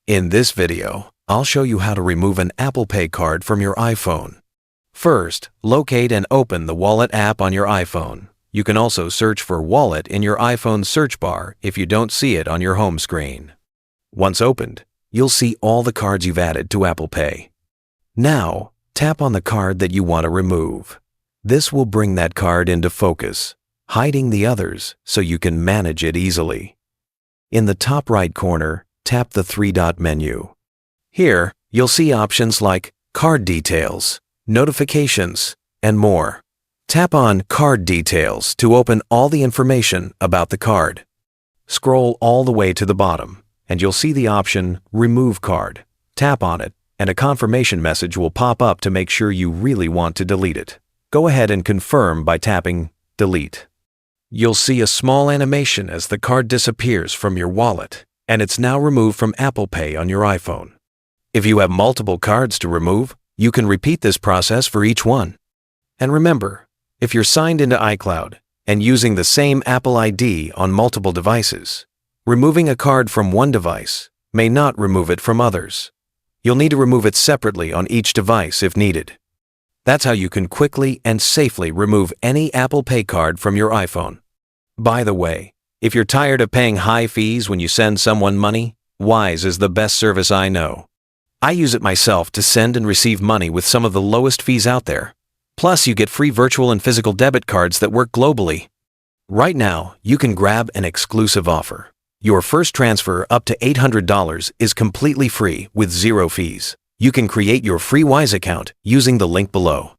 In this video, I'll show you how to remove an Apple Pay card from your iPhone. First, locate and open the Wallet app on your iPhone. You can also search for Wallet in your iPhone search bar if you don't see it on your home screen. Once opened, you'll see all the cards you've added to Apple Pay. Now, tap on the card that you want to remove. This will bring that card into focus, hiding the others so you can manage it easily. In the top right corner, tap the three-dot menu. Here, you'll see options like Card Details, Notifications, and more. Tap on Card Details to open all the information about the card. Scroll all the way to the bottom, and you'll see the option Remove Card. Tap on it, and a confirmation message will pop up to make sure you really want to delete it. Go ahead and confirm by tapping Delete. You'll see a small animation as the card disappears from your wallet, and it's now removed from Apple Pay on your iPhone. If you have multiple cards to remove, you can repeat this process for each one. And remember, if you're signed into iCloud and using the same Apple ID on multiple devices, removing a card from one device may not remove it from others. You'll need to remove it separately on each device if needed. That's how you can quickly and safely remove any Apple Pay card from your iPhone. By the way, if you're tired of paying high fees when you send someone money, Wise is the best service I know. I use it myself to send and receive money with some of the lowest fees out there. Plus, you get free virtual and physical debit cards that work globally. Right now, you can grab an exclusive offer. Your first transfer up to $800 is completely free with zero fees. You can create your free Wise account using the link below.